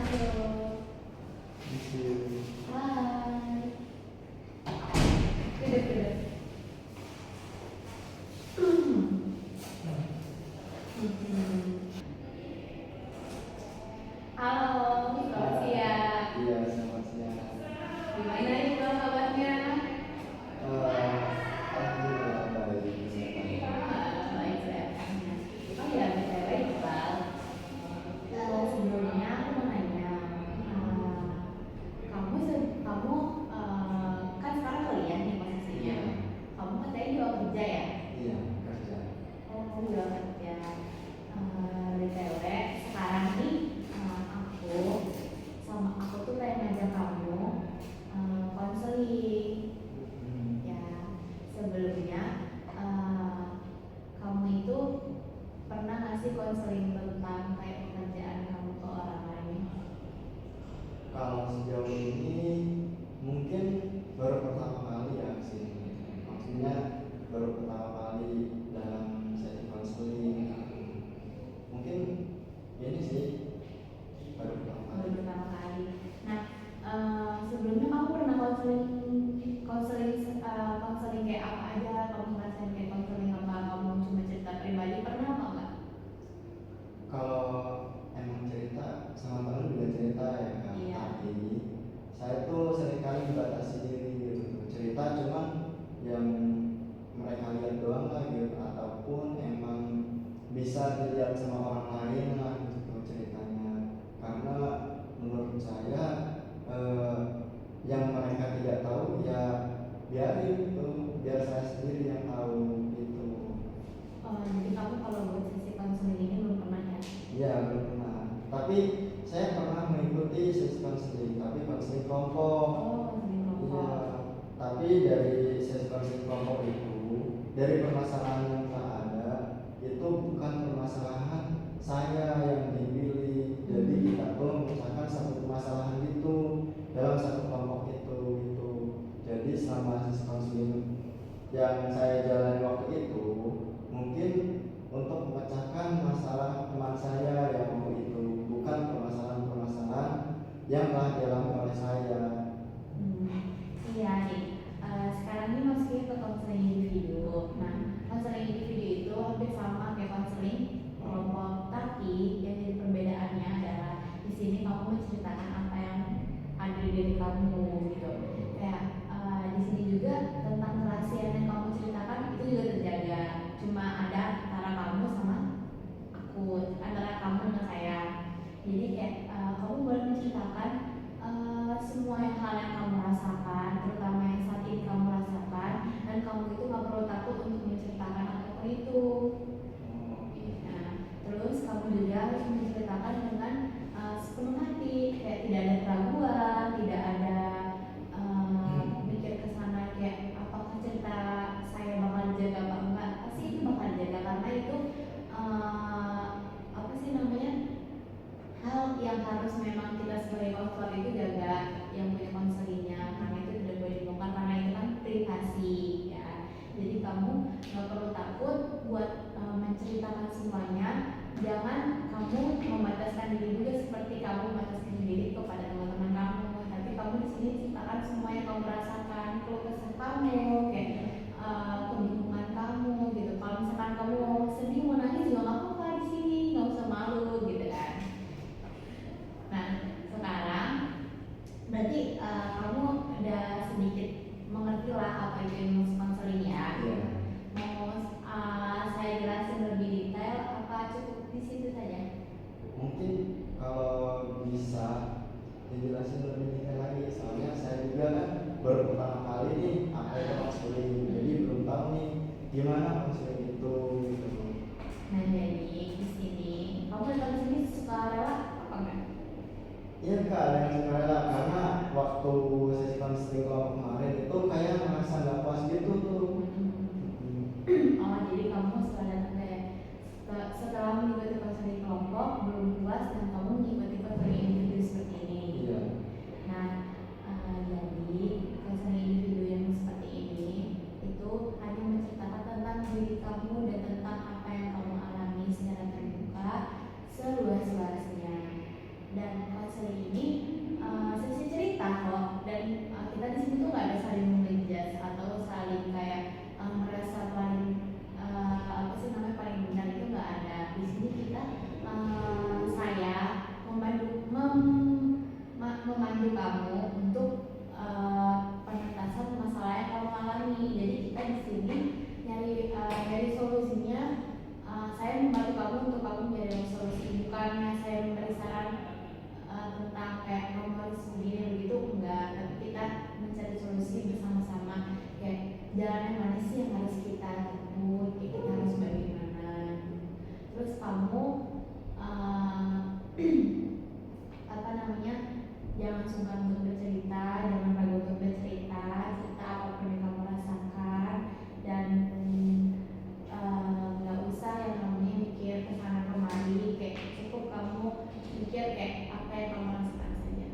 masuk. Hai. Duduk. Halo, selamat siang. Iya, selamat siang. Gimana Iqbal kabarnya? Alhamdulillah baik. Baik sehat. Oh ya, BTW Iqbal. Sebelumnya aku mau nanya, kamu kan sekarang kuliah nih posisinya. Kamu katanya juga kerja ya? Iya, kerja. Oh, kamu juga kerja. BTW sekarang nih aku tuh pengen ngajak kamu konseling. Ya, sebelumnya kamu itu pernah nggak sih konseling tentang kayak pekerjaan kamu ke orang lain? Kalau sejauh ini mungkin baru pertama kali ya sih. Maksudnya baru pertama kali dalam sesi konseling. Mungkin ini sih baru pertama kali. Baru pertama kali. Nah, sebelumnya kamu pernah konseling kayak apa aja? Kamu ngerasain kayak konseling apa? Kamu cuma cerita pribadi pernah apa enggak? Kalau emang cerita sama teman juga cerita ya kan. Iya. Tapi saya tuh seringkali membatasi diri gitu. Cerita cuman yang mereka lihat doang lah gitu, ataupun emang bisa dilihat sama orang lain lah gitu ceritanya. Karena menurut saya yang mereka tidak tahu ya biarin gitu, biar saya sendiri yang tahu gitu. Jadi kamu kalau buat sesi konseling ini belum pernah ya? Iya, belum pernah. Tapi saya pernah mengikuti sesi konseling, tapi konseling kelompok. Oh, konseling kelompok. Iya. Tapi dari sesi konseling kelompok itu, dari permasalahan yang telah ada, itu bukan permasalahan saya yang dipilih. Jadi kita tuh memecahkan satu permasalahan itu dalam satu kelompok itu gitu. Jadi selama sesi konseling yang saya jalani waktu itu, mungkin untuk memecahkan masalah teman saya yang waktu itu, bukan permasalahan-permasalahan yang telah dialami oleh saya. Iya nih, sekarang ini masih ke konseling individu. Nah, konseling individu itu hampir sama kayak konseling kelompok, tapi yang jadi perbedaannya adalah di sini kamu menceritakan apa yang ada di diri kamu gitu. Kayak di sini juga tentang kerahasiaan yang kamu ceritakan itu juga terjaga. Cuma ada antara kamu sama aku, antara kamu dengan saya. Jadi kayak kamu boleh menceritakan semua hal yang kamu rasakan, terutama yang saat ini kamu rasakan, dan kamu itu gak perlu takut untuk menceritakan apapun itu. Nah, terus kamu juga harus menceritakan dengan sepenuh hati, kayak tidak ada keraguan, tidak ada mikir kesana kayak apakah cerita saya bakal dijaga apa enggak. Pasti itu bakal dijaga karena itu apa sih namanya, hal yang harus memang kita sebagai konselor itu jaga, yang punya konselingnya, karena itu tidak boleh dibongkar karena itu kan privasi ya. Jadi kamu gak perlu takut buat menceritakan semuanya. Jangan kamu membataskan diri juga seperti kamu membataskan diri kepada teman-teman kamu. Tapi kamu di sini ceritakan semua yang kamu rasakan, keluh kesah kamu, kayak kebingungan kamu gitu. Kalau misalkan kamu sedih mau nangis juga nggak apa-apa di sini, nggak usah malu gitu kan. Nah, sekarang berarti kamu udah sedikit mengerti lah apa itu ilmu konseling ya. Iya. Mau saya jelasin lebih detail apa cukup di situ saja? Mungkin kalau bisa dijelasin lebih detail lagi, soalnya saya juga kan baru pertama kali nih apa itu konseling, jadi belum tahu nih gimana konseling itu gitu. Nah, jadi di sini kamu datang ke sini suka rela apa enggak? Iya kak, dengan sukarela, karena waktu sesi konseling kelompok kemarin itu kayak merasa nggak puas gitu tuh. Oh, jadi kamu setelah mengikuti konseling kelompok belum puas dan kamu mengikuti konseling individu seperti ini. Iya. Nah, jadi konseling individu yang seperti ini itu hanya menceritakan tentang diri kamu dan tentang apa yang kamu alami secara terbuka seluas-luasnya. Dan konseling memandu kamu untuk penentasan masalah yang kamu alami. Jadi kita di sini nyari solusinya. Saya membantu kamu untuk kamu mencari solusi, bukannya saya memberi saran tentang kayak kamu harus begini begitu, enggak. Tapi kita mencari solusi bersama-sama, kayak jalan yang mana sih yang harus kita tempuh, kita harus bagaimana. Terus kamu apa namanya, jangan sungkan untuk bercerita, jangan ragu untuk bercerita, cerita apapun yang kamu rasakan, dan nggak usah yang namanya mikir kesana kemari, kayak cukup kamu mikir kayak apa yang kamu rasakan saja.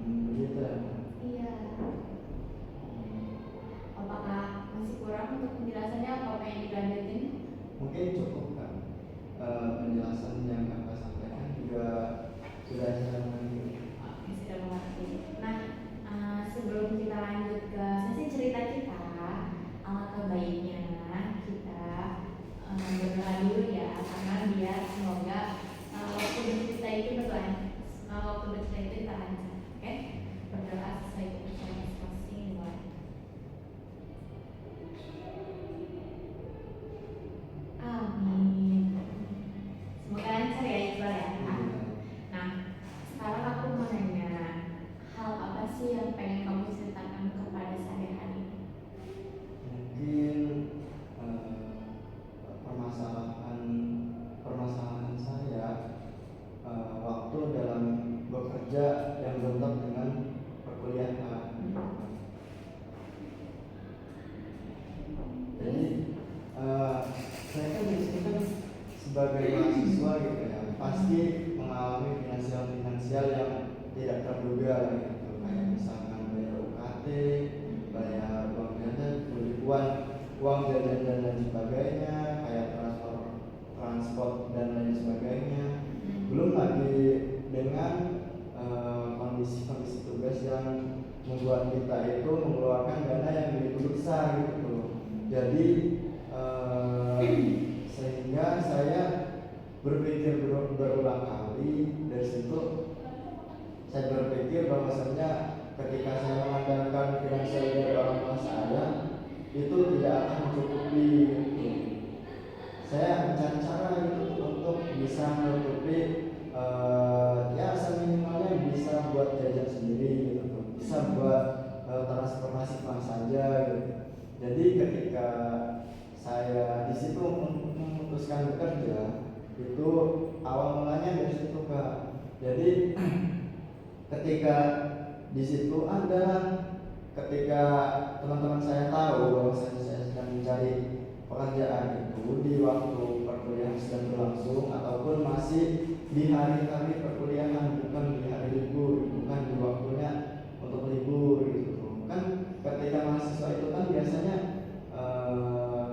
Begitu ya. Iya. Apakah masih kurang untuk penjelasannya, apa yang dilanjutin? Mungkin cukup kan. Penjelasan yang kakak sampaikan juga sudah saya mengerti. Sudah mengerti. Nah, sebelum kita lanjut ke sesi cerita kita, alangkah baiknya kita berdoa dulu ya, karena biar semoga waktu bercerita itu kita lancar. Oke? Berdoa sesuai kepercayaan masing-masing. Amin. Semoga lancar ya Iqbal ya. Nah, sekarang aku mau nanya, hal apa sih yang pengen kamu ceritakan kepada saya hari ini? Mungkin permasalahan saya waktu dalam bekerja yang bentuk dengan perkuliahan. Jadi saya kan di sini kan sebagai mahasiswa gitu ya, pasti mengalami finansial yang tidak terduga gitu, kayak misalkan bayar UKT, bayar uang jajan, uang jajan dan lain sebagainya, kayak transport dan lain sebagainya. Belum lagi dengan kondisi tugas yang membuat kita itu mengeluarkan dana yang begitu besar gitu. Jadi sehingga saya berpikir berulang kali. Dari situ saya berpikir bahwasanya ketika saya mengandalkan finansial dari orang tua saya, itu tidak akan mencukupi gitu. Saya mencari cara itu untuk bisa menutupi ya seminimalnya bisa buat jajan sendiri gitu, bisa buat transportasi saja gitu. Jadi ketika saya di situ memutuskan bekerja, itu awal mulanya dari situ Kak. Jadi ketika di situ ada, ketika teman-teman saya tahu bahwa saya sedang mencari pekerjaan itu di waktu perkuliahan sedang berlangsung ataupun masih di hari-hari perkuliahan, bukan di hari libur, bukan di waktunya untuk libur gitu. Kan ketika mahasiswa itu kan biasanya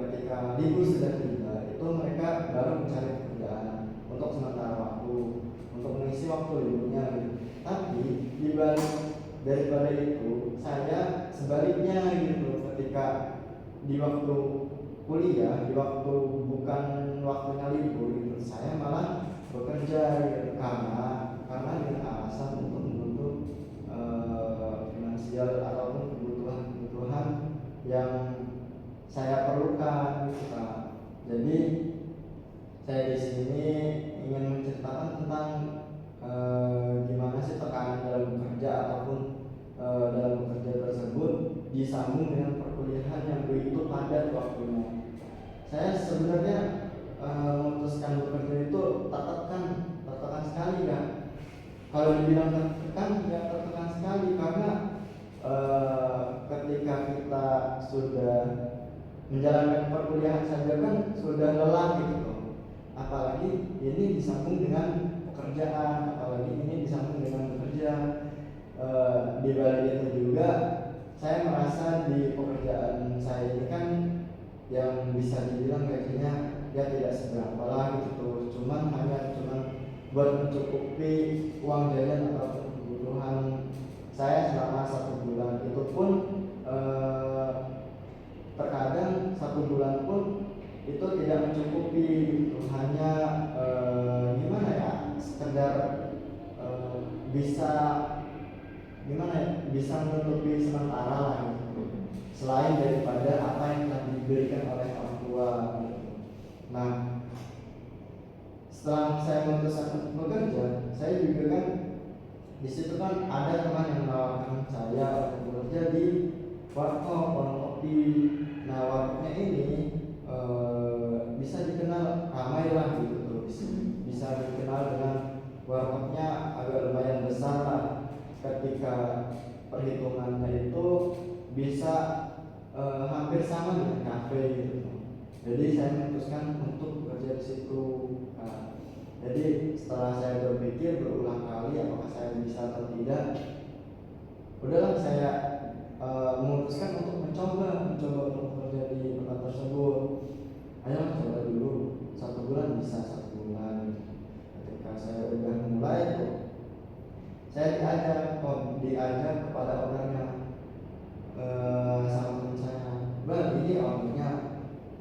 ketika libur sudah tiba itu mereka baru mencari pekerjaan untuk sementara waktu, untuk mengisi waktu liburnya gitu. Tapi daripada itu saya sebaliknya gitu, ketika di waktu kuliah, di waktu bukan waktunya libur gitu, saya malah bekerja gitu, karena dengan alasan untuk menuntut finansial ataupun kebutuhan yang saya perlukan gitu Kak. Jadi saya di sini ingin menceritakan tentang gimana sih tekanan dalam bekerja ataupun dalam bekerja tersebut disambung dengan perkuliahan yang begitu padat waktunya. Saya sebenarnya memutuskan bekerja itu tertekan sekali kan. Kalau dibilang tertekan, tidak tertekan sekali karena ketika kita sudah menjalankan perkuliahan saja kan sudah lelah gitu. Apalagi ini disambung dengan pekerjaan, apalagi ini disambung dengan bekerja. Di balik itu juga saya merasa di pekerjaan saya ini kan yang bisa dibilang gajinya ya tidak seberapa lah gitu, hanya buat mencukupi uang jajan atau kebutuhan saya selama 1 bulan. Itu pun terkadang 1 bulan pun itu tidak mencukupi gitu. Hanya gimana ya, sekedar bisa gimana ya, bisa menutupi sementara lah gitu. Selain daripada apa yang telah diberikan oleh orang tua gitu. Nah, setelah saya memutuskan untuk bekerja, saya juga kan di situ kan ada teman yang menawarkan saya untuk bekerja di warung kopi. Nah, warungnya ini bisa dikenal ramai lah gitu tuh, bisa dikenal dengan warungnya agak lumayan besar lah. Ketika perhitungannya itu bisa hampir sama dengan kafe gitu. Jadi saya memutuskan untuk bekerja di situ. Nah, jadi setelah saya berpikir berulang kali apakah saya bisa atau tidak, udahlah saya memutuskan untuk mencoba untuk bekerja di tempat tersebut. Ayo coba dulu, 1 bulan bisa 1 bulan. Ketika saya udah mulai tuh, saya diajak kepada ownernya, sama teman saya, bang ini ownernya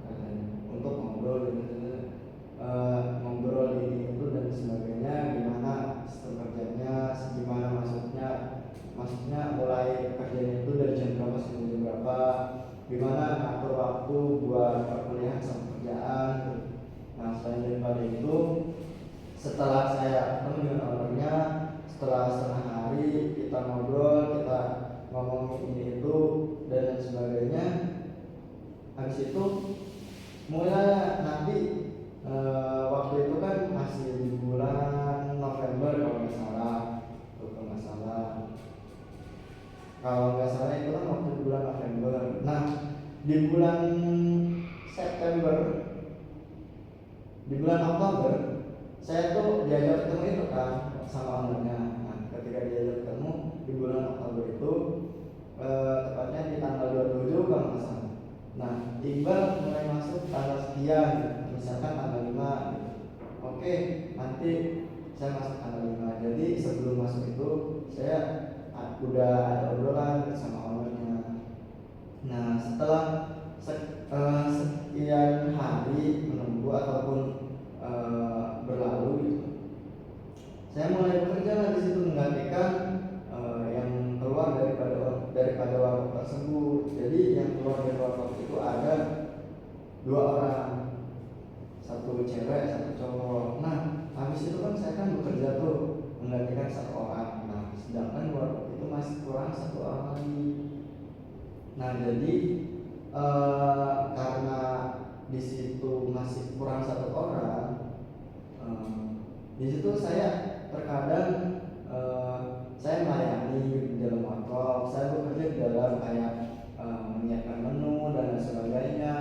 katanya, untuk ngobrol ngobrol ini itu dan sebagainya, gimana sistem kerjanya, gimana maksudnya mulai kerjanya itu dari jam berapa sampai jam berapa, gimana ngatur waktu buat perkuliahan sama kerjaan. Nah, selain daripada itu, setelah saya ketemu dengan ownernya, setelah setengah hari kita ngobrol, kita ngomongin ini itu dan lain sebagainya, habis itu mulai nanti waktu itu kan masih di bulan November kalau nggak salah itu kan waktu di bulan November. Nah, di bulan September, di bulan Oktober, saya tuh diajak ketemu itu kan sama ownernya. Nah, ketika diajak ketemu di bulan Oktober itu, tepatnya di tanggal 27 kalau nggak salah. Nah, Iqbal mulai masuk tanggal sekian, misalkan tanggal 5 gitu. Oke, nanti saya masuk tanggal 5. Jadi sebelum masuk itu saya udah ada obrolan sama ownernya. Nah, setelah sekian hari menunggu ataupun berlalu gitu, saya mulai bekerja lah di situ menggantikan yang keluar daripada warung tersebut. Jadi yang keluar dari warung itu ada 2 orang, 1 cewek 1 cowok. Nah, habis itu kan saya kan bekerja tuh menggantikan 1 orang. Nah, sedangkan warung itu masih kurang 1 orang lagi. Nah, jadi karena di situ masih kurang 1 orang, di situ saya terkadang saya melayani di dalam warkop, saya bekerja di dalam kayak menyiapkan menu dan sebagainya,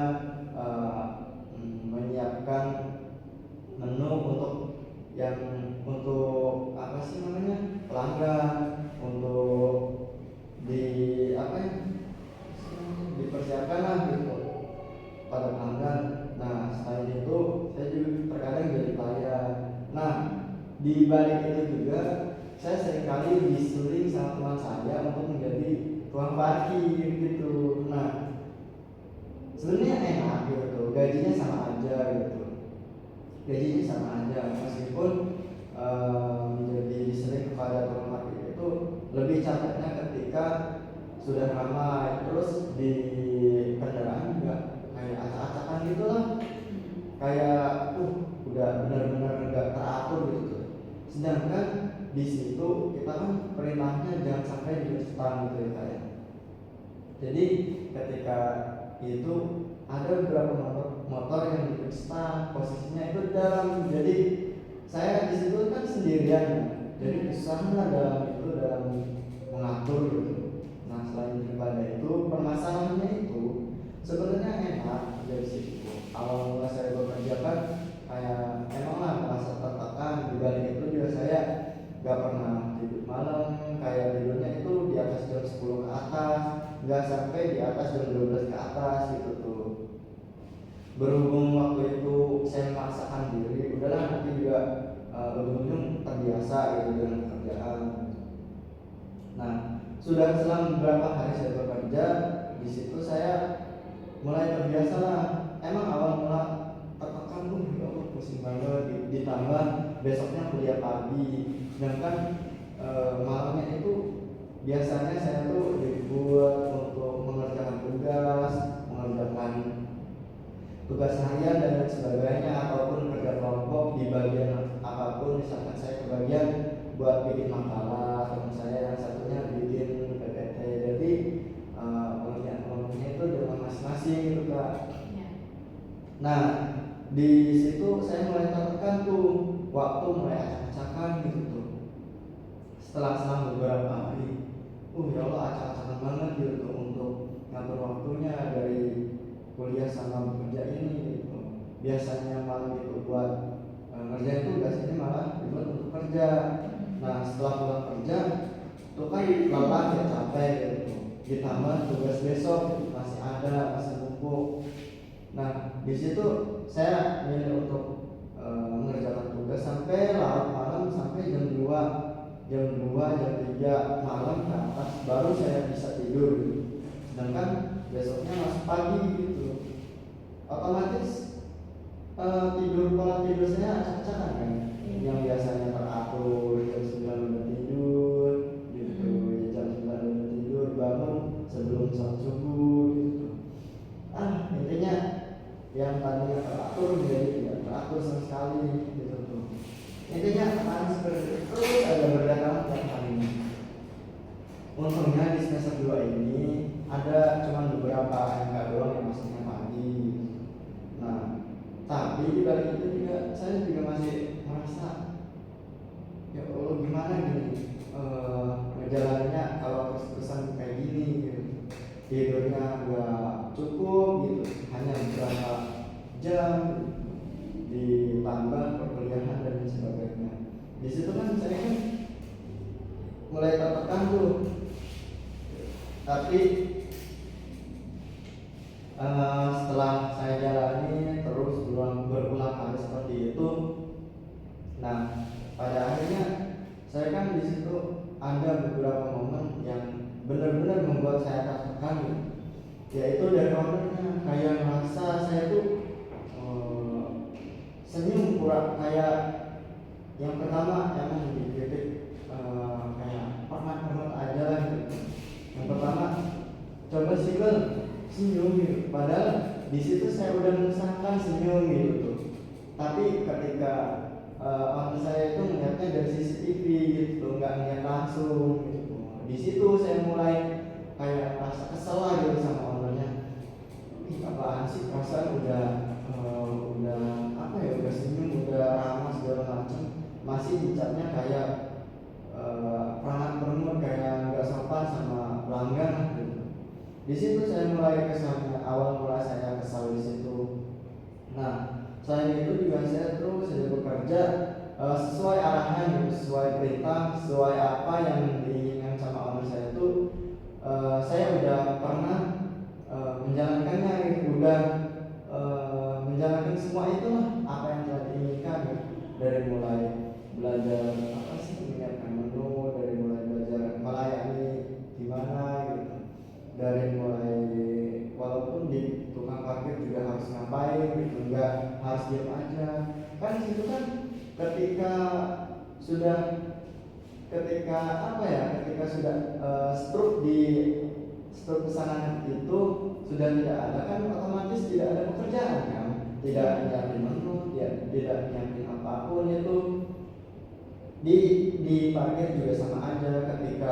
menyiapkan menu untuk apa sih namanya, pelanggan, untuk dipersiapkan lah gitu pada pelanggan. Nah, selain itu saya juga terkadang jadi pelayan. Nah, di balik itu juga saya seringkali disuruh sama teman saya untuk menjadi tukang parkir gitu. Nah, sebenarnya enak gitu, gajinya sama aja gitu. Gajinya sama aja meskipun menjadi sering kepada tukang parkir itu lebih capeknya ketika sudah ramai, terus di kendaraan juga kayak acak-acakan gitu lah, kayak udah benar-benar nggak teratur gitu. Sedangkan di situ kita kan perintahnya jangan sampai dilenceng gitu ya kayak. Jadi ketika itu ada beberapa motor yang dilenceng, posisinya itu dalam. Jadi saya di situ kan sendirian, jadi kesusahan dalam mengatur gitu. Nah, selain daripada itu, permasalahannya itu sebenarnya enak dari situ. Awal mula saya bekerja kan kayak emanglah merasa tertekan. Di balik itu juga saya gak pernah tidur malam, kayak tidurnya itu di atas jam 10 ke atas, gak sampai di atas jam 12 ke atas gitu tuh. Berhubung waktu itu saya memaksakan diri, udahlah nanti juga ujung-ujung terbiasa gitu dengan pekerjaan. Nah, sudah selang beberapa hari saya bekerja di situ, saya mulai terbiasa lah. Emang awal mula tertekan ya Allah pusing banget, ditambah besoknya kuliah pagi, sedangkan malamnya itu biasanya saya tuh dibuat untuk mengerjakan mengerjakan tugas harian dan lain sebagainya, ataupun kerja kelompok di bagian apapun. Misalkan saya kebagian buat bikin makalah, teman saya yang satunya bikin PPT. Jadi pengerjaan kelompoknya itu dengan masing-masing gitu Kak. Iya. Nah di situ saya mulai tertekan tuh, waktu mulai acak-acakan gitu tuh. Setelah beberapa hari, ya Allah acak-acakan banget gitu tuh untuk ngatur waktunya dari kuliah sama bekerja ini gitu. Biasanya malam itu buat ngerjain tugas, ini malah dibuat untuk kerja. Nah setelah pulang kerja itu kan lelah ya, capek gitu, ditambah tugas besok masih numpuk. Nah di situ saya milih untuk mengerjakan tugas sampai larut malam, sampai jam 3 malam ke atas baru saya bisa tidur gitu. Sedangkan besoknya masih pagi gitu, otomatis pola tidur saya acak-acakan kan. Yang biasanya teratur jam 9 udah tidur gitu, jam 9 udah tidur, bangun sebelum sholat subuh gitu. Intinya yang tadinya teratur menjadi tidak teratur sama sekali gitu tuh. Intinya akan seperti itu, terus ada berdatangan tiap harinya. Untungnya di semester 2 ini ada cuma beberapa MK doang yang masuknya pagi. Nah tapi di balik itu juga saya juga masih merasa, ya Allah gimana gini ngejalaninnya kalau terus-terusan kayak gini gitu. Tidurnya nggak cukup gitu, hanya beberapa jam, ditambah perkuliahan dan sebagainya. Di situ kan saya kan mulai tertekan tuh. Tapi setelah saya jalani terus berulang kali seperti itu, nah pada akhirnya saya kan di situ ada beberapa momen yang benar-benar membuat saya tertekan, yaitu dari orangnya kayak merasa saya tuh senyum pura, kayak yang pertama emang dikritik kayak hormat aja lah gitu. Yang pertama coba senyum gitu, padahal di situ saya udah mengusahakan senyum gitu tuh. Tapi ketika orang saya itu melihatnya dari CCTV gitu, nggak ngeliat langsung gitu. Di situ saya mulai kayak rasa kesel lah gitu sama ownernya. Apaan sih, perasaan udah apa ya, udah senyum, udah ramah segala macam, masih dicapnya kayak perangat perempuan, kayak nggak sopan sama pelanggan gitu. Di situ saya mulai kesalnya, awal mulai saya kesal di situ. Nah selain itu juga saya terus saja bekerja sesuai arahan, sesuai perintah, sesuai apa yang diinginkan sama owner saya itu. Saya udah pernah menjalankannya gitu, udah menjalankan semua itulah apa yang telah diinginkan gitu. Dari mulai belajar apa sih, menyiapkan menu, dari mulai belajar melayani gimana gitu, dari mulai walaupun di tukang parkir juga harus ngapain gitu, nggak harus diam aja kan. Di situ kan ketika sudah struk pesanan itu sudah tidak ada kan, otomatis tidak ada pekerjaan kan, tidak nyiapin menu, tidak nyiapin apapun itu. Di parkir juga sama aja, ketika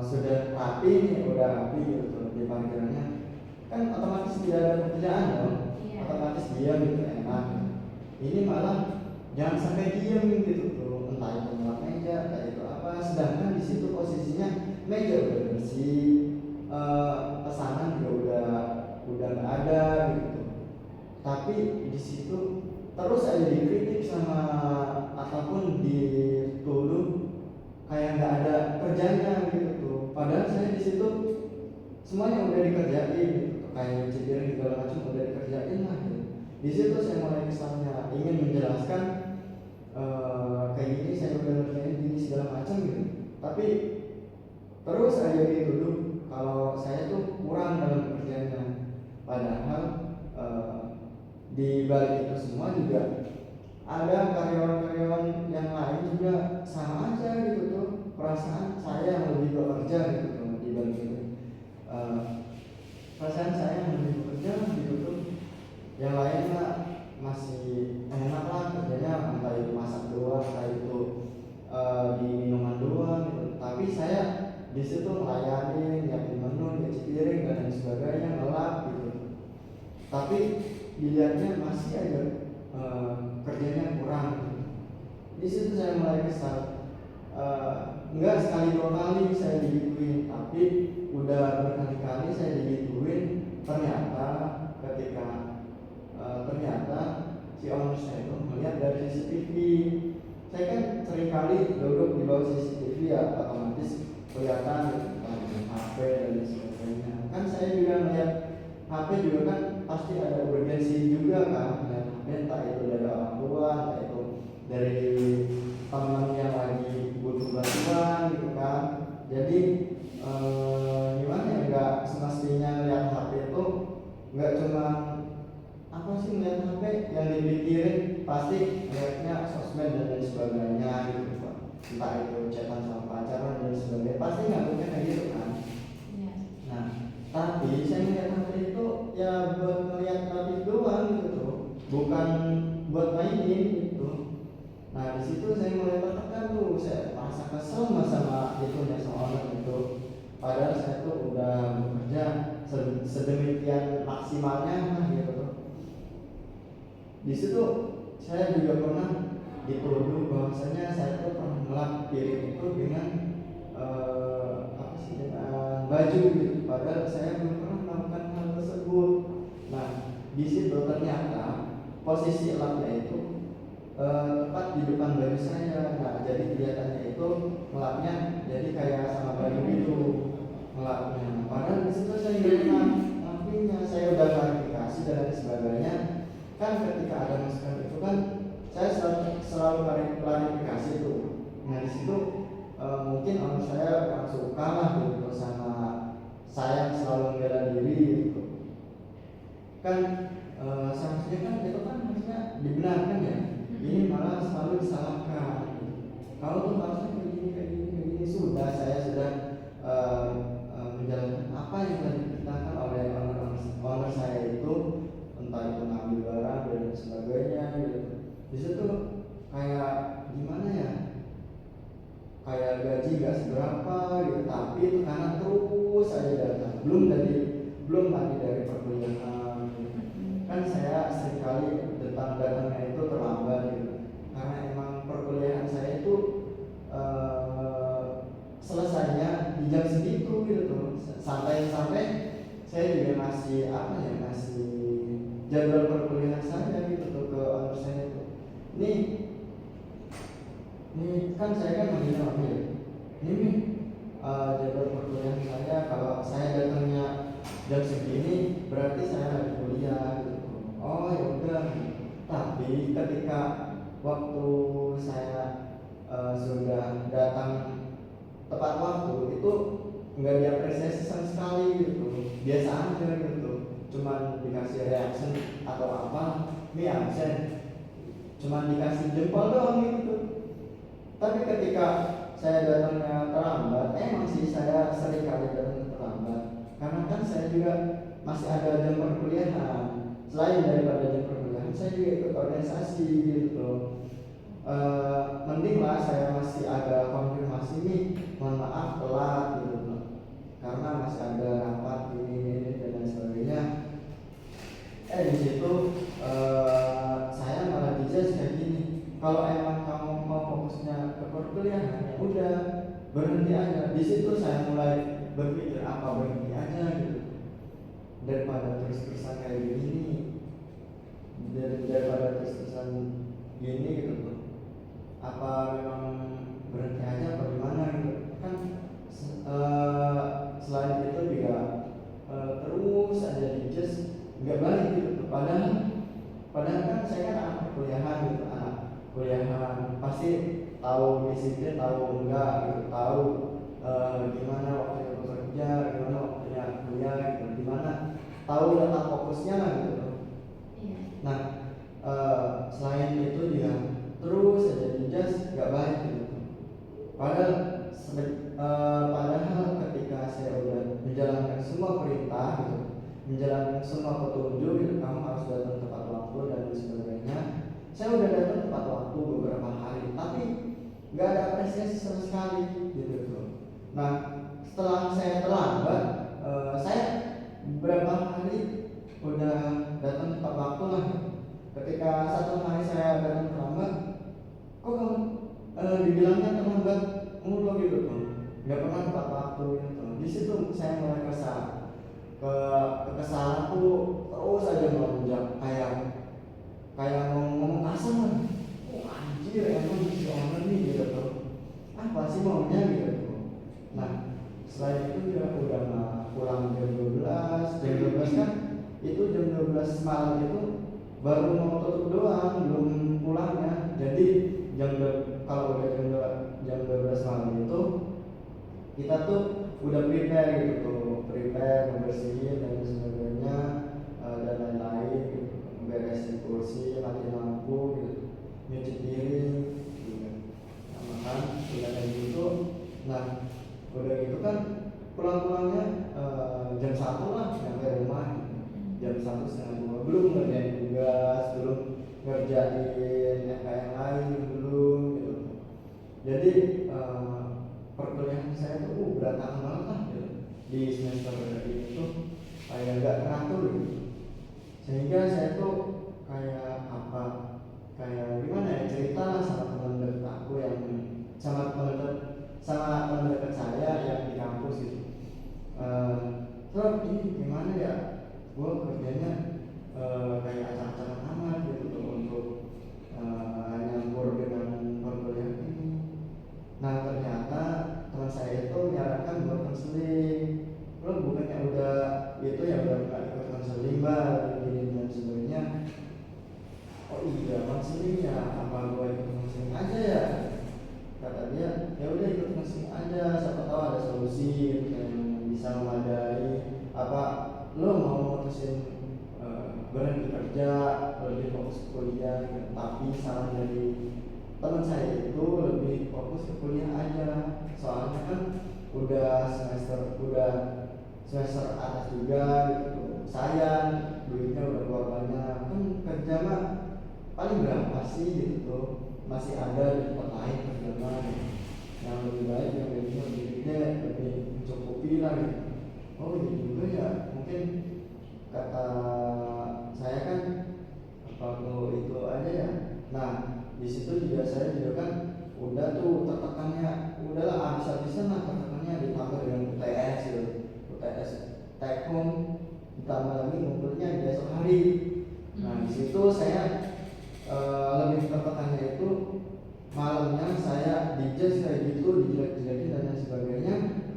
sudah rapi nih, udah rapi gitu di parkirannya kan, otomatis tidak ada pekerjaan dong. Otomatis diam gitu, enak. Ini malah jangan sampai diam gitu tuh, entah itu ngelap meja, entah itu apa, sedangkan di situ posisinya meja udah bersih, pesanan juga udah nggak ada gitu. Tapi di situ terus aja dikritik sama ataupun dituduh kayak nggak ada kerjanya gitu tuh. Padahal saya di situ semuanya udah dikerjain gitu, kayak cibiran segala macam udah dikerjain lah gitu. Di situ saya mulai kesannya ingin menjelaskan kayak gini saya udah ngerjain gini segala macam gitu, tapi terus aja dituduh kalau saya tuh kurang dalam pekerjaannya. Padahal di balik itu semua juga ada karyawan-karyawan yang lain juga sama aja gitu tuh, perasaan saya yang lebih bekerja gitu tuh dibanding itu. Eh, Perasaan saya yang lebih bekerja gitu tuh, yang lain mah masih enak lah kerjanya, entah itu masak doang, entah itu di minuman doang gitu. Tapi saya di situ ngelayanin, nyiapin menu, nyuci piring dan lain sebagainya, ngelap gitu. Tapi dilihatnya masih aja kerjanya kurang gitu. Di situ saya mulai kesal. Enggak sekali dua kali saya digituin, tapi udah berkali-kali saya digituin. Ternyata ketika ternyata si owner saya itu melihat dari CCTV. Saya kan seringkali duduk di bawah CCTV ya, otomatis kelihatan gitu, HP dan lain sebagainya. Kan saya juga melihat HP juga kan pasti ada urgensi juga kan, melihat HP entah itu dari orang tua, entah itu dari teman yang lagi butuh bantuan gitu kan. Jadi gimana ya, nggak semestinya lihat HP itu nggak cuma apa sih melihat HP yang dipikirin, pasti lihatnya sosmed dan lain sebagainya gitu Pak. Entah itu chatan sama pacaran dan sebagainya, pasti nggak kayak gitu kan. Iya. Nah, tapi saya melihat HP itu ya buat melihat notif doang gitu tuh, bukan buat mainin gitu. Nah, di situ saya mulai tertekan tuh, saya merasa kesel sama itu ya, sama orang itu. Padahal saya tuh udah bekerja sedemikian maksimalnya lah gitu tuh. Di situ saya juga pernah dituduh bahwasanya saya tuh pernah ngelap piring itu dengan apa sih, dengan baju gitu. Padahal saya belum pernah melakukan hal tersebut. Nah, di situ ternyata posisi lapnya itu tepat di depan baju saya. Nah, jadi kelihatannya itu ngelapnya jadi kayak sama baju gitu ngelapnya. Padahal di situ saya nggak pernah ngakuinnya. Saya udah klarifikasi dan lain sebagainya. Kan ketika ada masukan itu kan saya selalu klarifikasi itu. Nah, di situ mungkin orang saya kurang suka lah gitu sama saya yang selalu membela diri gitu. Kan seharusnya kan itu kan harusnya dibenarkan ya. Ini malah selalu disalahkan. Kalau tuh harusnya kayak gini, sudah saya sudah menjalankan apa yang telah diperintahkan oleh owner saya itu, entah itu ngambil barang dan sebagainya gitu. Di situ kayak gimana ya? Kayak gaji gak seberapa gitu, tapi itu karena terus aja datang. Belum lagi dari perkuliahan gitu. Kan saya seringkali datangnya itu terlambat gitu, karena emang perkuliahan saya itu selesainya di jam segitu gitu tuh. Sampai saya juga ngasih apa ya, ngasih jadwal perkuliahan saya gitu tuh ke owner saya itu. Ini kan saya kan menghina ya. Ini jadwal perkuliahan saya, kalau saya datangnya jam segini berarti saya lagi kuliah gitu. Oh ya udah. Tapi ketika waktu saya sudah datang tepat waktu itu nggak diapresiasi sama sekali gitu, biasa aja gitu, cuman dikasih reaction atau apa, ini absen, cuman dikasih jempol doang gitu. Tapi ketika saya datangnya terlambat, emang sih saya sering kali datang terlambat, karena kan saya juga masih ada jam perkuliahan. Selain daripada jam perkuliahan, saya juga ikut organisasi gitu. Mending lah saya masih ada konfirmasi nih, mohon maaf telat gitu, karena masih ada rapat ini dan lain sebagainya. Di situ saya malah dijudge kayak gini, kalau emang kamu mau fokusnya ke perkuliahan ya udah berhenti aja. Di situ saya mulai berpikir apa berhenti aja gitu, daripada terus-terusan kayak gini, daripada terus-terusan gini gitu tuh. Apa memang berhenti aja apa gimana gitu kan. Selain itu juga terus aja dijudge nggak balik gitu. Padahal kan saya kan anak perkuliahan gitu, anak kuliahan pasti tahu disiplin, tahu enggak gitu, tahu gimana waktunya bekerja, gimana waktunya kuliah gitu, gimana tahu letak fokusnya lah gitu. Iya. Nah, selain itu dia terus saja dijas nggak baik gitu. Padahal padahal ketika saya udah menjalankan semua perintah gitu, menjalankan semua petunjuk gitu, kamu harus datang tepat waktu dan sebagainya. Saya udah datang tepat waktu beberapa hari, tapi nggak ada apresiasi sama sekali gitu tuh. Nah, setelah saya terlambat, saya beberapa hari udah datang tepat waktu lah. Ketika satu hari saya datang terlambat, kok kamu dibilangnya terlambat mulu gitu tuh, nggak pernah tepat waktu gitu. Di situ saya mulai kesal, kekesalan tuh terus aja melonjak kayak ngomong kasar lah. Oh anjir, emang si owner nih gitu tuh, apa sih maunya gitu tuh. Nah, selain itu dia udah pulang jam 12 kan, itu jam 12 malam itu baru mau tutup doang, belum pulangnya. Jadi kalau udah jam 12 malam itu kita tuh udah prepare gitu tuh, membersihin dan sebagainya, dan lain-lain gitu. Beresin kursi, matiin lampu gitu, nyuci piring gitu. Nah, makan udah kayak gitu. Nah, udah gitu kan pulang-pulangnya jam 1 lah sampai rumah gitu. Jam 1 setengah 2 belum ngerjain tugas, belum ngerjain yang lain, belum gitu. Jadi perkuliahan saya tuh berantakan banget lah gitu. Di semester ini tuh kayak nggak teratur gitu. Sehingga saya tuh kayak gimana ya, cerita lah sama teman dekat aku yang sama teman dekat saya yang di kampus gitu. Terus ini gimana ya, gue kerjanya kayak acak-acakan amat gitu tuh untuk nyampur dengan perkuliahan ini. Nah, ternyata teman saya itu menyarankan buat konseling. Lo bukannya udah itu ya udah ikut konseling mbak, gini dan sebagainya. Oh iya, konseling ya, apa gue ikut konseling aja ya? Kata dia, ya udah ikut konseling aja, siapa tahu ada solusi yang bisa memadai. Apa lo mau mutusin berhenti kerja, lebih fokus kuliah gitu. Tapi saran dari teman saya itu lebih fokus ke kuliah aja, soalnya kan udah semester atas juga gitu. Sayang duitnya udah keluar banyak, kan kerja mah paling berapa sih gitu tuh, masih ada di tempat lain kerja mah yang lebih baik, yang gajinya lebih gede, lebih mencukupi lah gitu. Oh iya juga ya, mungkin kata saya kan kalau itu aja ya. Nah, di situ juga saya juga kan udah tuh tertekannya, udahlah habis-habisan lah tertekannya, ditambah dengan UTS gitu, UTS take home, ditambah lagi ngumpulnya di esok hari. Nah, di situ saya lebih tertekannya itu malamnya saya dijudge kayak gitu, dijelek-jelekin dan lain sebagainya,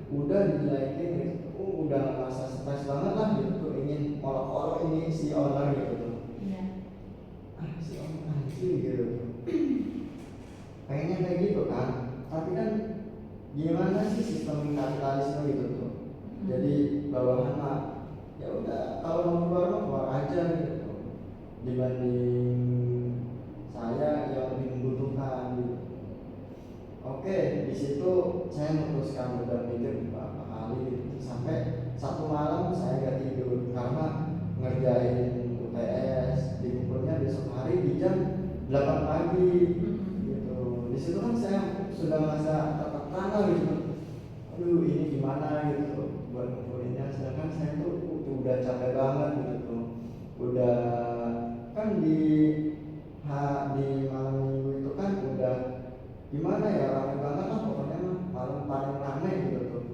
udah dijelekin gitu, udah merasa stres banget lah gitu, ingin olok-olok ini si owner gitu tuh. Si owner anjir gitu, pengennya kayak gitu kan, tapi kan gimana sih sistem kapitalisme gitu tuh. Jadi bawahan mah ya udah, kalau mau keluar aja gitu, dibanding saya yang lebih membutuhkan gitu. Oke, di situ saya memutuskan udah mikir beberapa kali gitu, sampai satu malam saya gak tidur karena ngerjain UTS, dikumpulnya besok hari di jam 8 pagi gitu. Di situ kan saya sudah merasa tertekan gitu. Aduh, ini gimana gitu buat ngumpulinnya, sedangkan saya tuh udah capek banget gitu. Udah kan di malam minggu itu kan udah gimana ya, ramai banget lah pokoknya mah, malam paling ramai gitu tuh.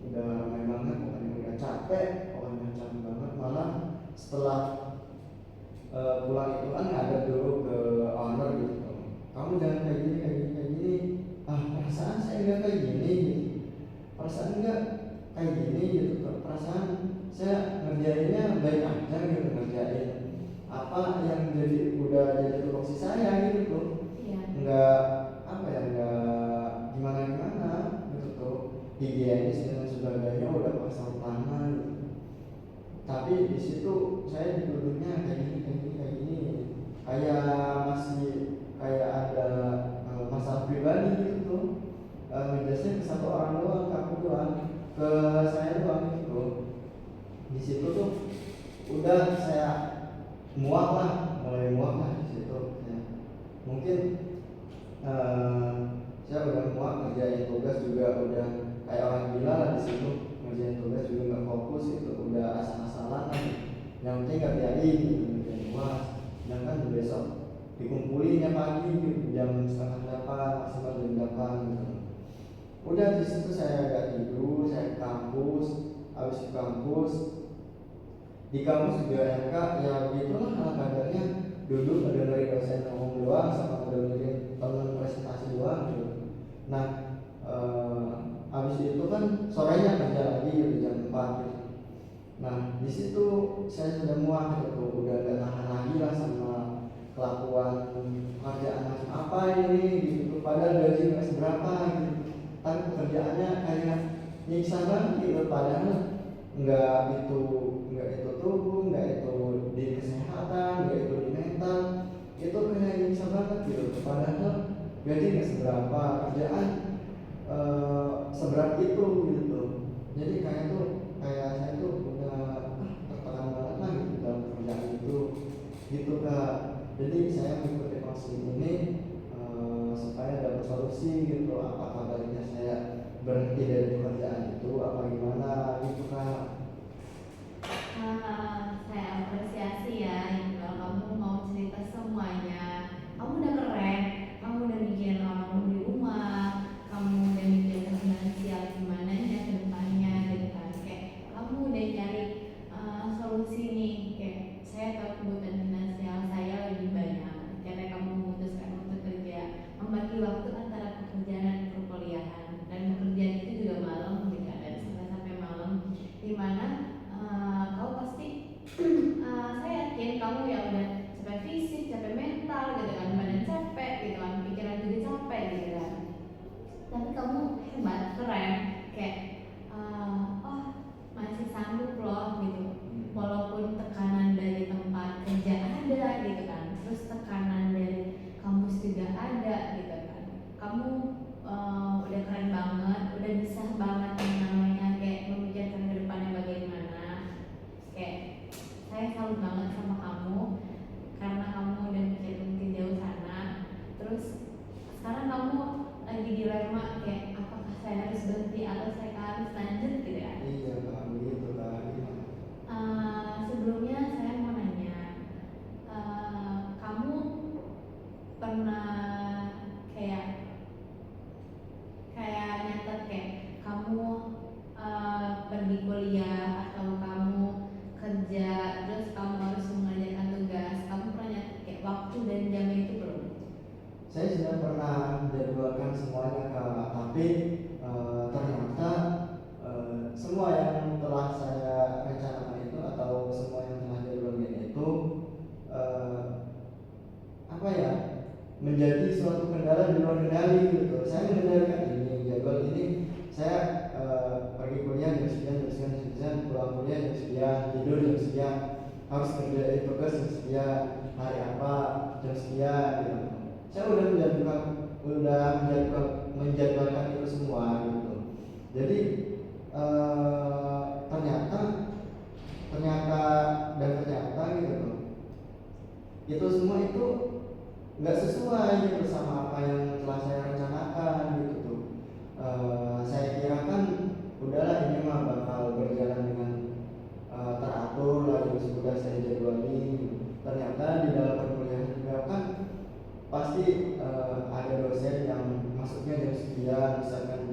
Udah ramai banget pokoknya, udah capek banget. Malah setelah pulang itu kan ada dulu ke owner gitu, kamu jangan kayak gini. Perasaan saya nggak kayak gini gitu, perasaan nggak kayak gini gitu, perasaan saya ngerjainnya baik aja gitu, ngerjain apa yang udah jadi tupoksi saya gitu tuh. Nggak nggak gimana gitu tuh, higienis dan sebagainya udah pasang tangan gitu. Tapi di situ saya dituduhnya kayak gini, kayak ke saya doang gitu. Di situ tuh udah saya muak lah, mulai muak lah di situ ya. Mungkin saya udah muak ngerjain tugas juga udah kayak orang gila lah di situ, ngerjain tugas juga nggak fokus itu udah asal-asalan lah. Yang penting kerjain gitu, ngerjain UAS. Sedangkan besok dikumpulinnya pagi gitu, jam 7:30 maksimal jam 8 gitu. Udah di situ saya agak tidur, saya ke kampus, habis ke kampus di kampus juga MK ya gitulah ala kadarnya, duduk ngedengerin dosen ngomong doang sama ngedengerin temen presentasi doang gitu. Nah habis itu kan sorenya kerja lagi gitu, jam 4 gitu. Nah di situ saya sudah muak gitu, udah gak tahan lagi lah sama kelakuan pekerjaan macam apa ini gitu, padahal gaji nggak seberapa gitu, tapi pekerjaannya kayak nyiksa banget gitu, padahal nggak itu tubuh, nggak itu di kesehatan, nggak itu di mental, itu kayak nyiksa banget gitu, padahal gaji nggak seberapa, kerjaan seberat itu gitu. Jadi kayak saya tuh udah tertekan banget lah gitu dalam pekerjaan itu gitu Kak. Jadi saya mengikuti konseling ini supaya dapat solusi gitu, apakah baiknya saya berhenti dari pekerjaan itu apa gimana gitu Kak. Saya apresiasi ya kalau kamu mau cerita semuanya. Kamu udah keren, kamu udah mikirin orang di rumah, kamu udah mikirin finansial gimana ya ke depannya gitu kan. Kayak kamu udah cari solusi nih, kayak saya tahu kebutuhan finansial saya lebih banyak karena kamu memutuskan untuk kerja, membagi waktu antara pekerjaan dan perkuliahan, dan pekerjaan itu juga malam gitu kan, dari sampai malam, dimana kau pasti saya yakin kamu ya udah capek fisik, capek mental gitu kan, badan capek gitu kan, pikiran juga capek gitu kan, tapi kamu hebat, keren, kayak oh masih sanggup loh gitu, walaupun tekanan dari tempat kerja ada gitu kan, terus tekanan dari kampus juga ada gitu kan, kamu udah keren banget, udah bisa banget yang namanya kayak memikirkan ke depannya bagaimana. Kayak saya salut banget sama kamu karena kamu udah mikirin ke jauh sana. Terus sekarang kamu lagi dilema kayak apakah saya harus berhenti atau saya harus lanjut gitu ya. Iya Kak, begitu Kak. Sebelumnya saya mau nanya, kamu pernah kayak nyatet kayak kamu pergi kuliah atau kamu kerja terus kamu harus mengerjakan tugas, kamu pernah nyatet kayak waktu dan jamnya itu belum? Saya sudah pernah menjadwalkan semuanya Kak, tapi ternyata semua yang telah saya rencanakan itu atau semua yang telah jadwalkan itu apa ya, menjadi suatu kendala di luar kendali gitu. Saya mengendalikan ini jadwal ini, saya pergi kuliah jam sekian, pulang kuliah jam sekian, tidur jam sekian, harus kerjain tugas jam sekian, hari apa jam sekian gitu. Saya udah menjadwalkan itu semua gitu. Jadi ternyata gitu, itu semua itu nggak sesuai gitu sama apa yang telah saya rencanakan gitu tuh. Saya kira kan udahlah ini mah bakal berjalan dengan teratur lah yang sudah saya jadwalin. Ternyata di dalam perkuliahan juga kan pasti ada dosen yang masuknya jam sekian, misalkan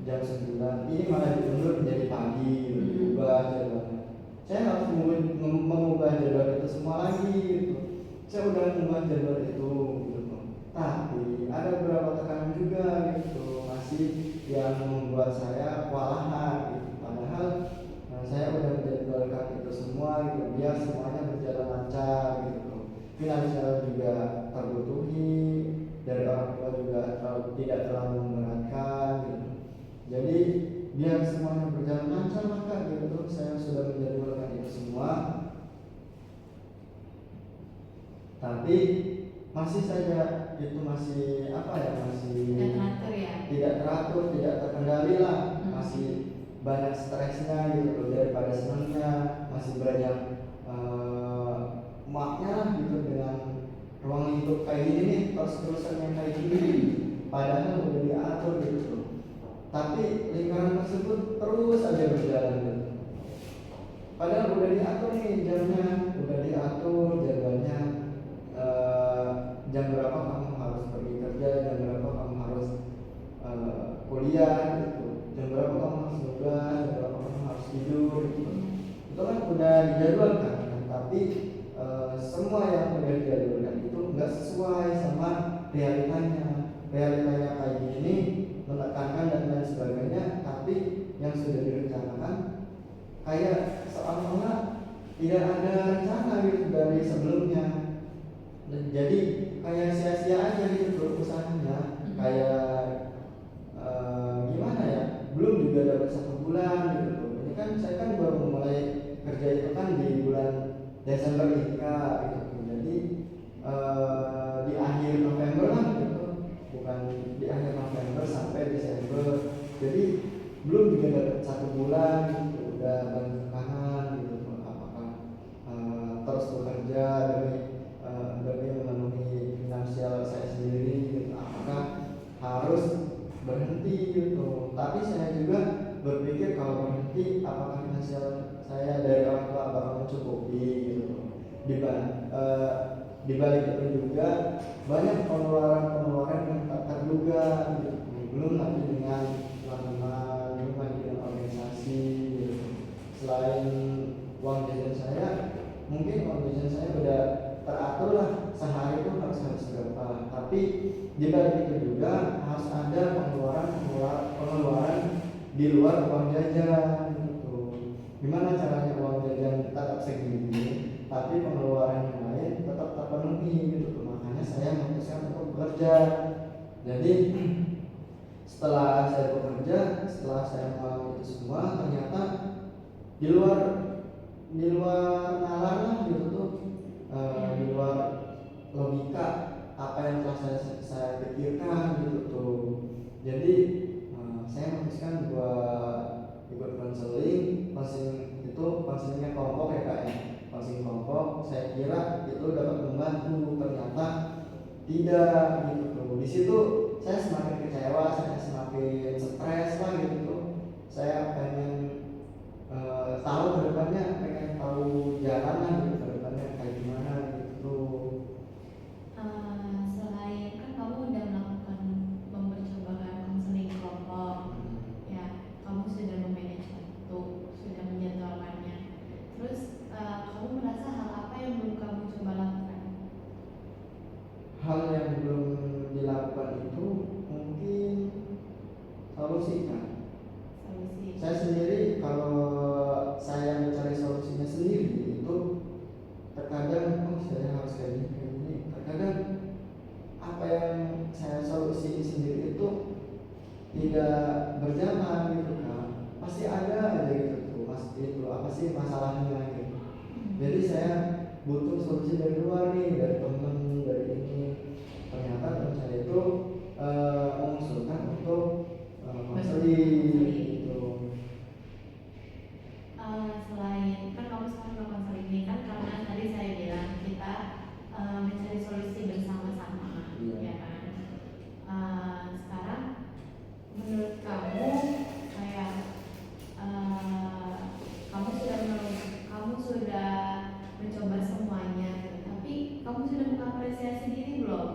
jam 9, ini malah diundur menjadi pagi, diubah jadwalnya. Saya harus mengubah jadwal itu semua lagi gitu. Saya udah mengubah jadwal itu gitu. Tapi ada beberapa tekanan juga gitu, masih yang membuat saya kewalahan gitu. Padahal saya udah menjadwalkan itu semua gitu, biar semuanya berjalan lancar gitu. Finansial juga terbutuhi, dari orang tua juga tidak terlalu memberatkan gitu. Jadi biar semuanya berjalan lancar maka gitu saya sudah menjadwalkan itu semua. Tapi masih saja itu masih apa ya, masih Tidak teratur ya? Tidak teratur, tidak terkendali lah, masih banyak stresnya gitu loh, daripada senangnya masih banyak maknya lah gitu dengan ruang lingkup kayak gini nih, terus-terusan yang kayak gini padahal udah diatur gitu loh, tapi lingkaran tersebut terus aja berjalan gitu. Padahal udah diatur nih jamnya, udah diatur jadwalnya, jam berapa kamu harus pergi kerja, jam berapa kamu harus kuliah gitu, jam berapa kamu harus nugas, jam berapa kamu harus tidur gitu. Itu kan udah dijadwalkan, tapi semua yang udah dijadwalkan itu nggak sesuai sama realitanya. Realitanya kayak gini, menekankan dan lain sebagainya, tapi yang sudah direncanakan kayak seolah-olah tidak ada rencana gitu dari sebelumnya. Dan jadi kayak sia-sia aja gitu usahanya, kayak gimana ya, belum juga dapat 1 bulan gitu. Ini kan saya kan baru mulai kerja itu kan di bulan Desember ini Kak, gitu. Jadi di akhir November lah gitu, bukan di akhir November sampai Desember. Jadi belum juga dapat 1 bulan gitu, udah bangkangan gitu. Apakah terus bekerja demi memenuhi finansial saya sendiri gitu, apakah harus berhenti gitu. Tapi saya juga berpikir kalau berhenti apakah finansial saya dari orang tua bakal mencukupi gitu. Di balik itu juga banyak pengeluaran yang tak terduga gitu. Belum lagi dengan teman-teman, belum lagi dengan organisasi gitu. Selain uang jajan saya, mungkin uang jajan saya udah teratur lah, sehari itu harus berapa. Tapi di balik itu juga harus ada pengeluaran di luar uang jajan gitu. Gimana caranya uang jajan tetap segini, tapi pengeluaran yang lain tetap terpenuhi gitu. Makanya saya memutuskan untuk bekerja. Jadi setelah saya bekerja, setelah saya melakukan itu semua, ternyata di luar nalar lah gitu tuh, di luar logika apa yang telah saya pikirkan gitu tuh. Jadi saya memutuskan buat ikut konseling itu, konselingnya kelompok ya Kak ya, konseling kelompok. Saya kira itu dapat membantu, ternyata tidak gitu tuh. Di situ saya semakin kecewa, saya semakin stres lah gitu tuh. Saya pengen tahu ke depannya, pengen tahu jalan lah gitu ke depannya kayak gimana gitu. Selain kan kamu udah melakukan mempercobakan konseling kelompok, ya kamu sudah memanage waktu, sudah menjadwalkannya. Terus kamu merasa hal apa yang belum kamu coba lakukan? Hal yang belum dilakukan itu mungkin solusi kan. Solusi. Saya sendiri kalau saya mencari solusinya sendiri itu terkadang saya harus kayak gini. Terkadang apa yang saya solusi sendiri itu tidak berjalan gitu kan. Pasti ada aja gitu tuh, itu apa sih masalahnya gitu. Jadi saya butuh solusi dari luar nih, dari temen, dari ini. Ternyata teman saya itu mengusulkan untuk konseling gitu. Selain kan kamu sekarang melakukan konseling ini kan karena tadi saya bilang kita mencari solusi bersama-sama, ya kan? Sekarang menurut kamu kayak kamu sudah mencoba semuanya, tapi kamu sudah mengapresiasi diri belum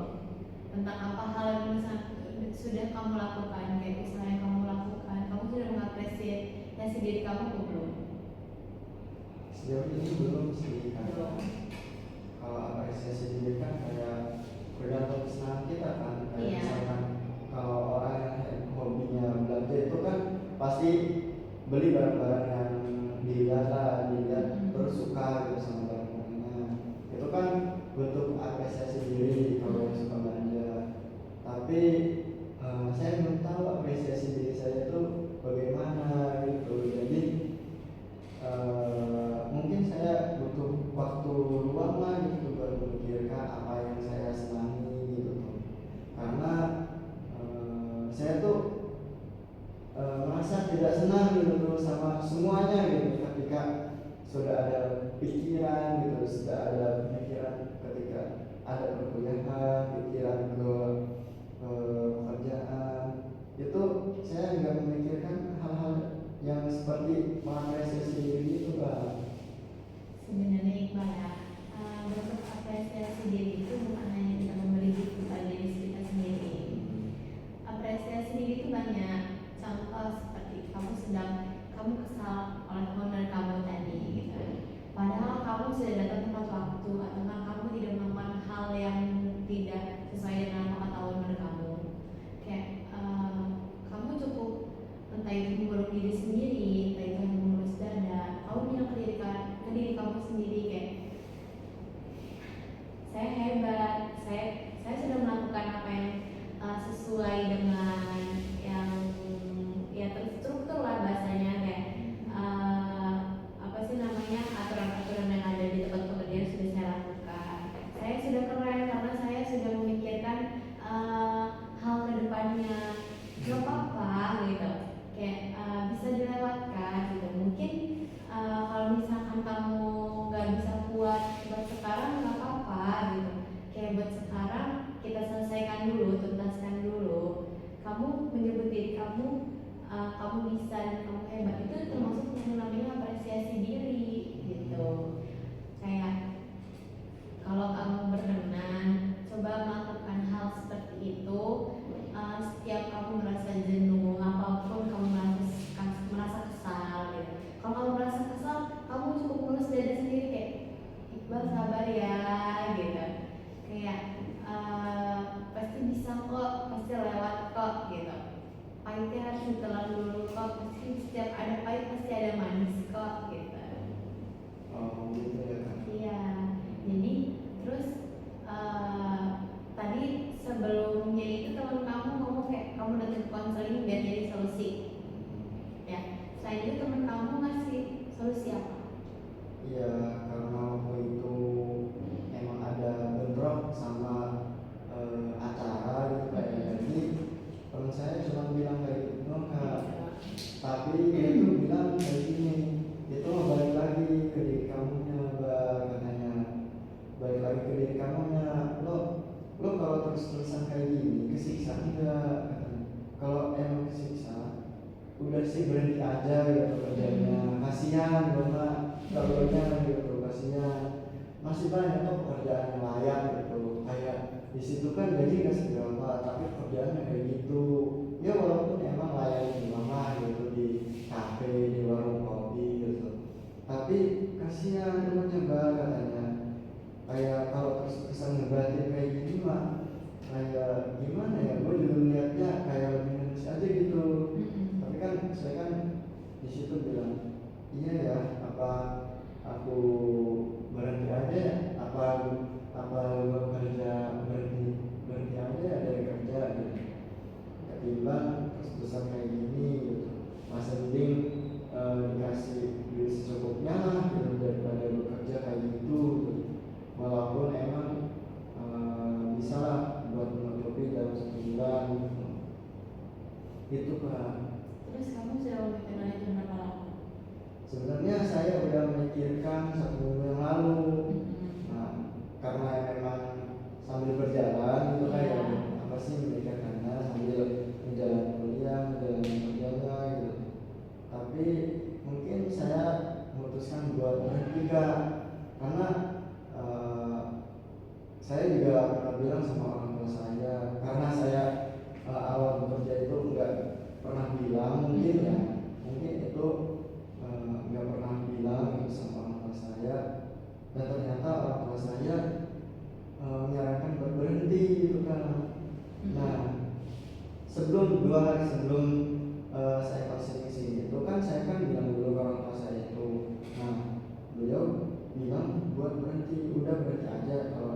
tentang apa hal yang sudah kamu lakukan, kayak usaha yang kamu lakukan, kamu sudah mengapresiasi diri kamu atau belum? Sejauh ini belum sih kan. Belum. Kalau apresiasi diri kan kayak bergantung kesenangan kita kan. Kayak misalkan kalau orang yang hobinya belanja itu kan pasti beli barang-barang yang dilihat terus suka gitu sama barang-barangnya. Itu kan bentuk apresiasi diri kalau yang suka belanja. Tapi saya belum tahu apresiasi diri saya itu bagaimana gitu. Jadi mungkin saya butuh waktu luang lah gitu buat memikirkan apa yang saya senangi gitu. Karena saya tuh merasa merasa tidak senang gitu tuh sama semuanya gitu ketika sudah ada pikiran gitu, sudah ada pikiran ketika ada perkuliahan, pikiran ke pekerjaan itu saya nggak memikirkan hal-hal yang seperti mengapresiasi diri itu Pak. Sebenarnya Iqbal ya, bentuk apresiasi diri itu bukan hanya kita memberi kepada diri kita sendiri. Apresiasi diri itu banyak. Contoh seperti kamu kesal oleh owner kamu tadi, gitu. Padahal kamu sudah datang tepat waktu, atau kamu tidak melakukan hal yang tidak sesuai dengan kata owner kamu. Kayak kamu cukup entah itu mengurus diri sendiri, entah itu hanya mengurus dada. Kamu bilang ke diri kamu sendiri kayak saya hebat, saya sudah melakukan apa yang sesuai dengan yang ya terstruktur lah bahasanya, kayak apa sih namanya, aturan-aturan yang ada di tempat pekerjaan sudah saya lakukan. Saya sudah keren karena saya sudah memikirkan hal kedepannya. Gak apa-apa gitu, kayak bisa dilewatkan gitu. Mungkin kalau misalkan kamu gak bisa kuat buat sekarang, gak apa-apa gitu. Kayak buat sekarang kita selesaikan dulu, tuntaskan dulu. Kamu menyebut diri kamu, kamu bisa dan kamu hebat, itu termasuk yang namanya apresiasi diri gitu. Kayak kalau kamu berenang, coba melakukan hal seperti itu. Setiap kamu merasa jenuh, apapun kamu merasa kesal gitu. Kalau kamu merasa kesal, kamu cukup mulus dada sendiri kayak Iqbal sabar ya gitu. Kayak pasti bisa kok, pasti lewat kok gitu. Pahitnya harus ditelan dulu kok, pasti setiap ada pahit pasti ada manis kok gitu. Oh gitu ya Kak. Iya, jadi terus tadi sebelumnya itu teman kamu ngomong kayak kamu datang ke konseling biar jadi solusi. Ya, selain itu teman kamu ngasih solusi apa? Iya, karena waktu itu emang ada bentrok sama acara gitu kayak jadi teman saya cuma bilang kayak gitu Kak, tapi dia tuh bilang kayak gini, itu balik lagi ke diri kamunya Mbak, katanya balik lagi ke diri kamunya, lo kalau terus-terusan kayak gini kesiksa enggak, katanya. Kalau emang kesiksa udah sih berhenti aja gitu kerjanya, kasihan Mbak kalau gitu, kasihan masih banyak kok pekerjaan yang layak gitu, kayak di situ kan gaji nggak seberapa tapi pekerjaannya kayak gitu ya, walaupun emang layaknya mama gitu di kafe, di warung kopi gitu, tapi kasihan temennya Mbak, katanya kayak kalau terus-terusan ngebatin kayak gini mah kayak gimana ya, gue juga melihatnya kayak lebih ngenes aja gitu. Tapi kan saya kan di situ bilang iya ya, apa aku berhenti aja ya, apa gue kerja berhenti aja ya dari kerja gitu, ketimbang terus-terusan kayak gini gitu, masa mending dikasih duit secukupnya lah gitu daripada bekerja kayak gitu, walaupun emang bisa lah buat menutupi dalam 1 bulan gitu Pak. Terus kamu sudah memikirkan itu berapa lama? Sebenarnya saya udah memikirkan 1 minggu yang lalu. Nah, karena memang sambil berjalan gitu kayak apa sih memikirkannya sambil menjalani kuliah, menjalani kerjanya gitu. Tapi mungkin saya memutuskan buat berhenti Kak, karena saya juga pernah bilang sama orang tua saya, karena saya awal bekerja itu nggak pernah bilang, mungkin ya, mungkin itu nggak pernah bilang itu sama orang tua saya, dan ternyata orang tua saya menyarankan buat berhenti gitu kan. Nah, 2 hari sebelum saya konseling sini itu kan saya kan bilang dulu ke orang tua saya itu, nah beliau bilang buat berhenti, udah berhenti aja kalau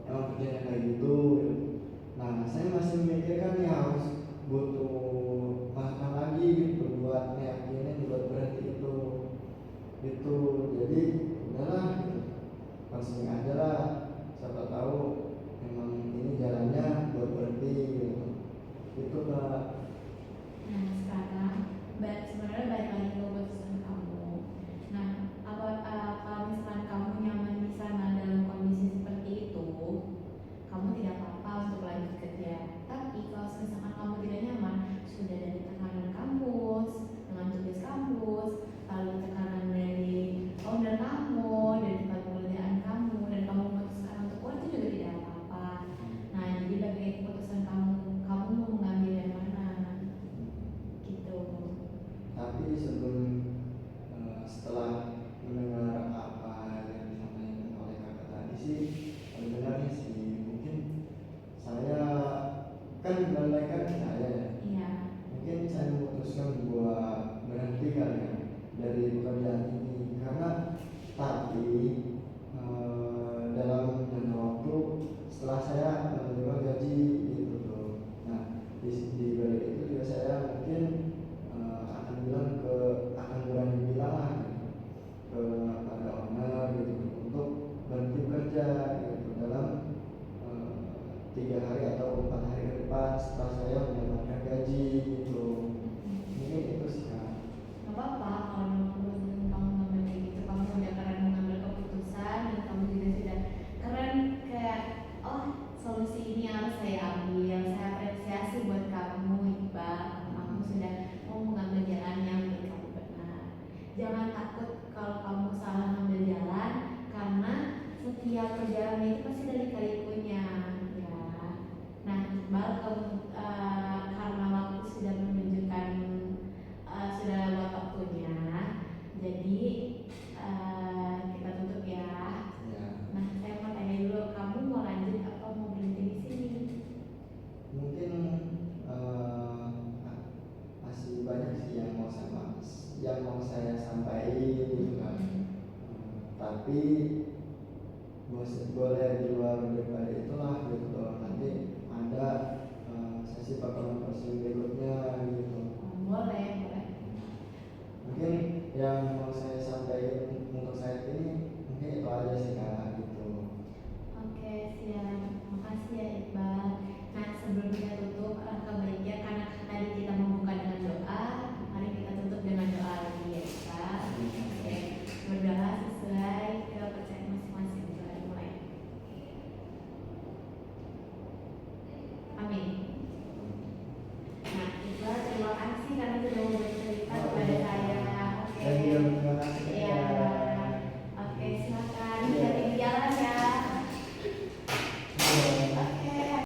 emang kerjanya kayak gitu. Nah saya masih memikirkan ya harus butuh masukan lagi gitu buat meyakinin buat berhenti itu gitu, jadi udahlah gitu, konseling aja lah, siapa tahu emang ini jalannya buat berhenti gitu Kak. Nah sekarang sebenarnya balik lagi ke keputusan kamu. Nah kalau misalkan kamu nyaman di sana dalam kondisi seperti itu, kamu tidak apa-apa untuk lanjut kerja. Tapi kalau misalkan kamu tidak nyaman, sudah dari tekanan kampus, dengan tugas kampus, lalu tekanan dari owner kamu, dari tempat pekerjaan kamu, dan kamu memutuskan untuk keluar itu juga tidak apa-apa. Nah jadi bagi keputusan kamu, kamu mau mengambil yang mana? Gitu. Tapi sebelum setelah mendengar apa yang disampaikan oleh kakak tadi sih, sebenarnya sih mungkin saya kan menandakan saya ya. Iya. Mungkin saya memutuskan buat berhenti kali ya dari pekerjaan ini karena tapi dalam jangka waktu setelah saya menerima gaji gitu tuh. Nah di balik itu juga saya mungkin akan berani bilang lah gitu, kepada owner gitu untuk berhenti bekerja gitu dalam 3 hari atau 4 hari ke depan setelah saya mendapatkan gaji gitu. Mungkin itu sih Kak. Gak apa-apa kalau memang keputusan kamu ngambil kayak gitu, kamu udah keren mengambil keputusan dan kamu juga sudah keren kayak oh solusi ini harus saya ambil. Saya apresiasi buat kamu Iqbal, kamu sudah mau mengambil jalan yang menurut kamu benar. Jangan takut kalau kamu salah ngambil jalan, karena setiap perjalanan itu pasti ada lika-likunya ya. Nah Iqbal karena waktu sudah menunjukkan sudah lewat waktunya, jadi kita tutup ya. Ya. Nah saya mau tanya dulu, kamu mau lanjut atau mau berhenti di sini? Mungkin masih banyak sih yang mau saya sampaikan gitu kan. Tapi boleh di luar daripada itulah gitu. Nanti ada sesi pertemuan berikutnya gitu. Boleh. Mungkin yang mau saya sampaikan untuk saat ini mungkin itu aja sih Kak gitu. Oke siap, makasih ya Iqbal. Nah sebelum kita tutup, baiknya karena tadi kita membuka dengan doa, mari kita tutup dengan doa lagi ya Iqbal. Oke, berdoa sesuai kepercayaan masing-masing. Mulai. Amin. Nah Iqbal terima kasih karena sudah